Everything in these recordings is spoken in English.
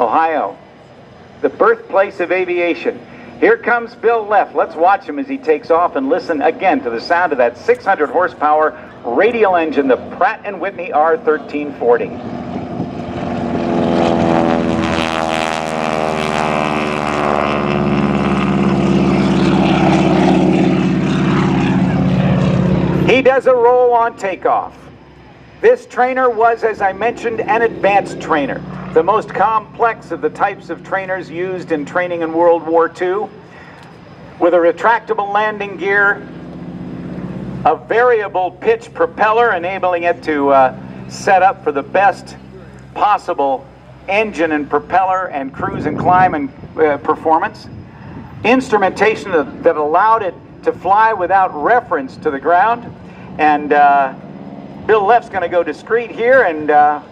Ohio, the birthplace of aviation. Here comes Bill Leff. Let's watch him as he takes off and listen again to the sound of that 600 horsepower radial engine, the Pratt & Whitney R1340. He does a roll on takeoff. This trainer was, as I mentioned, an advanced trainer, the most complex of the types of trainers used in training in World War II, with a retractable landing gear, a variable pitch propeller enabling it to set up for the best possible engine and propeller and cruise and climb and performance, instrumentation that allowed it to fly without reference to the ground. And Bill Leff's going to go discreet here, and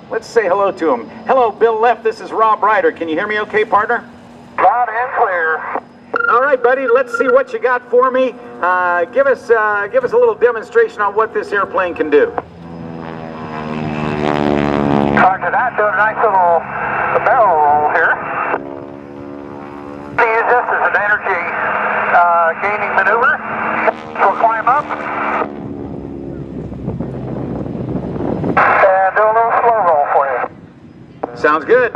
let's say hello to him. Hello, Bill Leff. This is Rob Ryder. Can you hear me okay, partner? Loud and clear. All right, buddy. Let's see what you got for me. Give us a little demonstration on what this airplane can do. Roger that. Doing a nice little barrel roll here. We use this as an energy gaining maneuver. We'll climb up. And do a little slow roll for you. Sounds good.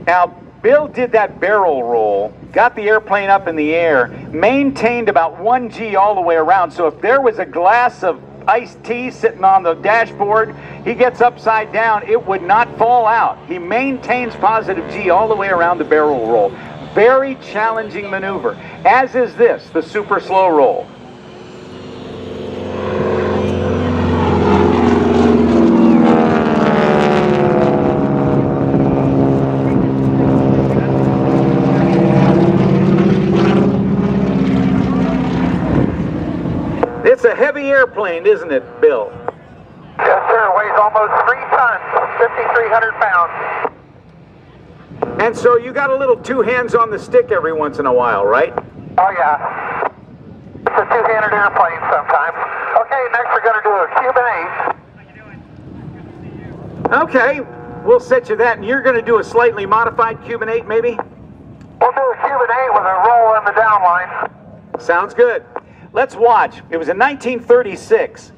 Now, Bill did that barrel roll, got the airplane up in the air, maintained about 1 G all the way around. So if there was a glass of iced tea sitting on the dashboard, he gets upside down, it would not fall out. He maintains positive G all the way around the barrel roll. Very challenging maneuver, as is this, the super slow roll. It's a heavy airplane, isn't it, Bill? Yes, sir. Weighs almost 3 tons, 5,300 pounds. And so you got a little two hands on the stick every once in a while, right? Oh, yeah. It's a two-handed airplane sometimes. Okay, next we're going to do a Cuban 8. Okay, we'll set you that, and you're going to do a slightly modified Cuban 8, maybe? We'll do a Cuban 8 with a roll in the downline. Sounds good. Let's watch. It was in 1936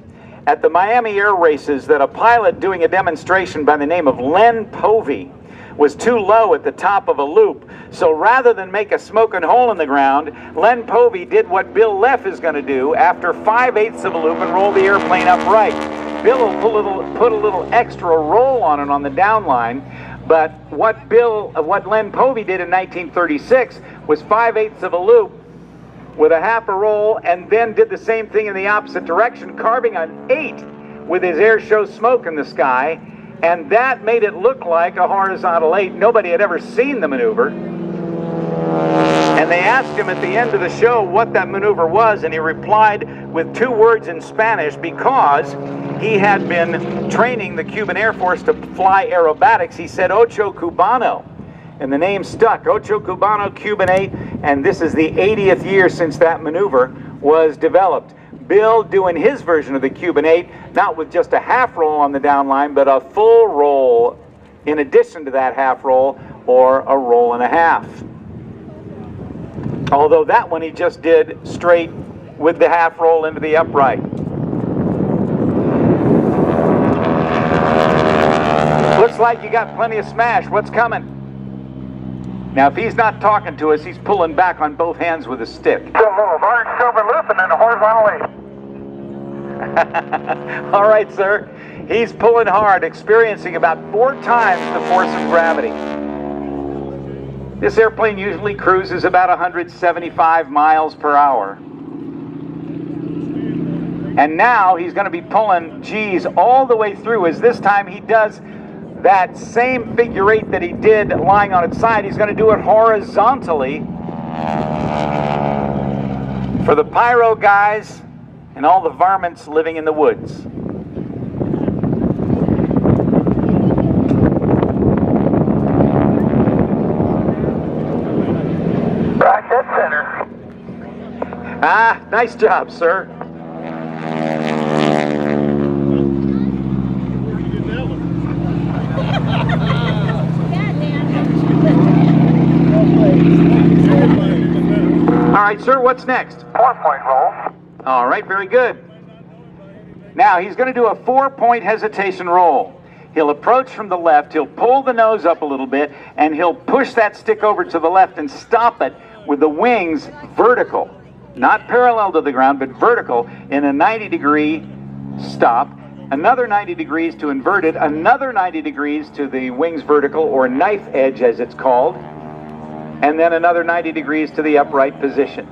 at the Miami Air Races that a pilot doing a demonstration by the name of Len Povey was too low at the top of a loop. So rather than make a smoking hole in the ground, Len Povey did what Bill Leff is going to do after 5/8 of a loop and roll the airplane upright. Bill will put a little extra roll on it on the downline, but what Len Povey did in 1936 was 5/8 of a loop with a half a roll, and then did the same thing in the opposite direction, carving an 8 with his air show smoke in the sky, and that made it look like a horizontal 8. Nobody had ever seen the maneuver. And they asked him at the end of the show what that maneuver was, and he replied with 2 words in Spanish, because he had been training the Cuban Air Force to fly aerobatics. He said, Ocho Cubano. And the name stuck, Ocho Cubano Cuban 8, and this is the 80th year since that maneuver was developed. Bill doing his version of the Cuban 8, not with just a half roll on the downline, but a full roll in addition to that half roll, or a roll and a half. Although that one he just did straight with the half roll into the upright. Looks like you got plenty of smash. What's coming? Now, if he's not talking to us, he's pulling back on both hands with a stick. Do a little large silver loop and then a horizontal 8. All right, sir. He's pulling hard, experiencing about 4 times the force of gravity. This airplane usually cruises about 175 miles per hour. And now he's going to be pulling G's all the way through, as this time he does that same figure 8 that he did lying on its side. He's going to do it horizontally for the pyro guys and all the varmints living in the woods. Right dead center. Ah, nice job, sir. right, sir, what's next? 4-point roll. All right, very good. Now, he's going to do a 4-point hesitation roll. He'll approach from the left, he'll pull the nose up a little bit, and he'll push that stick over to the left and stop it with the wings vertical. Not parallel to the ground, but vertical in a 90-degree stop. Another 90 degrees to inverted, another 90 degrees to the wings vertical, or knife edge as it's called, and then another 90 degrees to the upright position.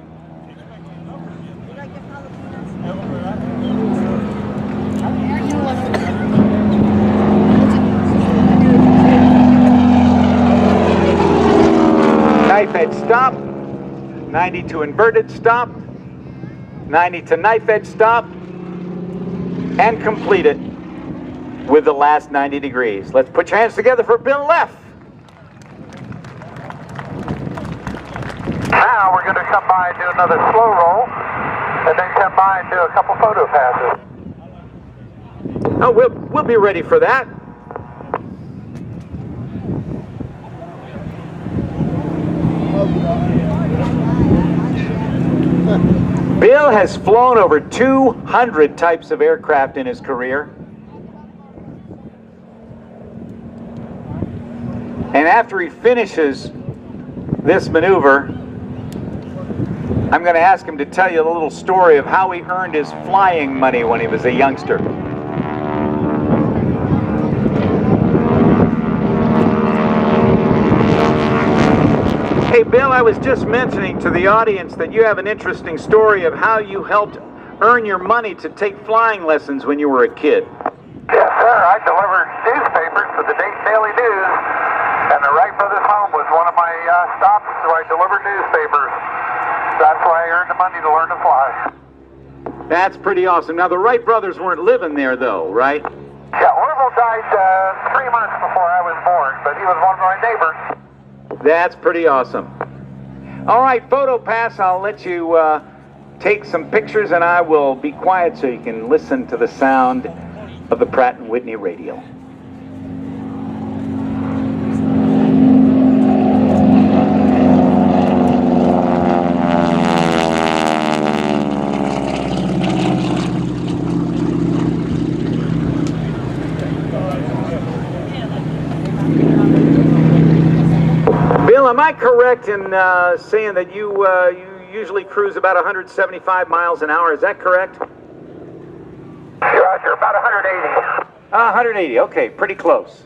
Knife edge stop, 90 to inverted stop, 90 to knife edge stop, and complete it with the last 90 degrees. Let's put your hands together for Bill Leff. Now we're going to come by and do another slow roll, and then come by and do a couple photo passes. Oh, we'll be ready for that. Bill has flown over 200 types of aircraft in his career. And after he finishes this maneuver, I'm going to ask him to tell you a little story of how he earned his flying money when he was a youngster. Hey, Bill, I was just mentioning to the audience that you have an interesting story of how you helped earn your money to take flying lessons when you were a kid. Yes, sir. I delivered newspapers for the Dayton Daily News, and the Wright Brothers' home was one of my stops, so I delivered newspapers. That's why I earned the money to learn to fly. That's pretty awesome. Now, the Wright brothers weren't living there, though, right? Yeah, Orville died 3 months before I was born, but he was one of my neighbors. That's pretty awesome. All right, photo pass. I'll let you take some pictures, and I will be quiet so you can listen to the sound of the Pratt & Whitney radio. Bill, am I correct in saying that you usually cruise about 175 miles an hour? Is that correct? Roger, about 180. 180, okay, pretty close.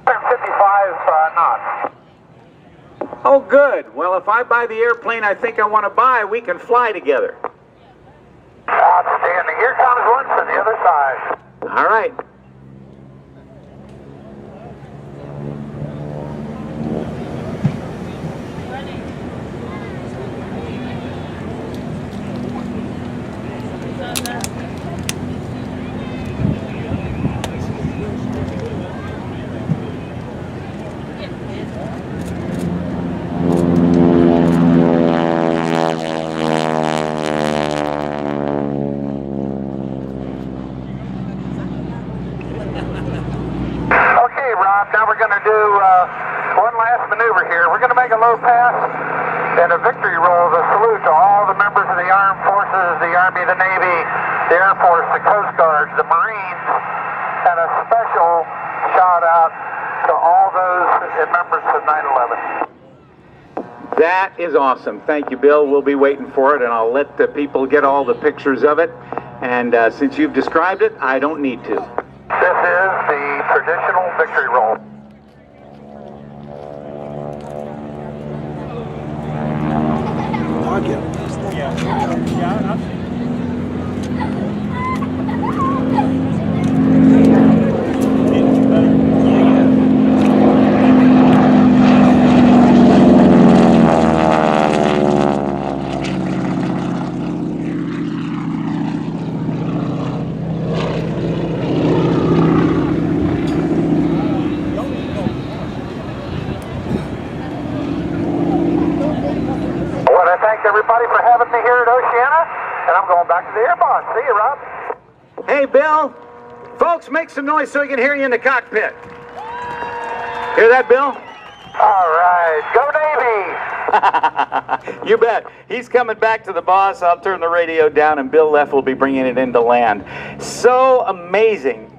155 knots. Oh, good. Well, if I buy the airplane I think I want to buy, we can fly together. Outstanding. Here comes one from the other side. All right. Now we're going to do one last maneuver here. We're going to make a low pass and a victory roll, the salute to all the members of the Armed Forces, the Army, the Navy, the Air Force, the Coast Guard, the Marines, and a special shout out to all those members of 9/11. That is awesome. Thank you, Bill. We'll be waiting for it, and I'll let the people get all the pictures of it. And since you've described it, I don't need to. This is the traditional victory roll. Everybody for having me here at Oceana, and I'm going back to the airbox. See you, Rob. Hey, Bill. Folks, make some noise so we can hear you in the cockpit. Hear that, Bill? All right. Go Navy. You bet. He's coming back to the boss. I'll turn the radio down, and Bill Leff will be bringing it into land. So amazing.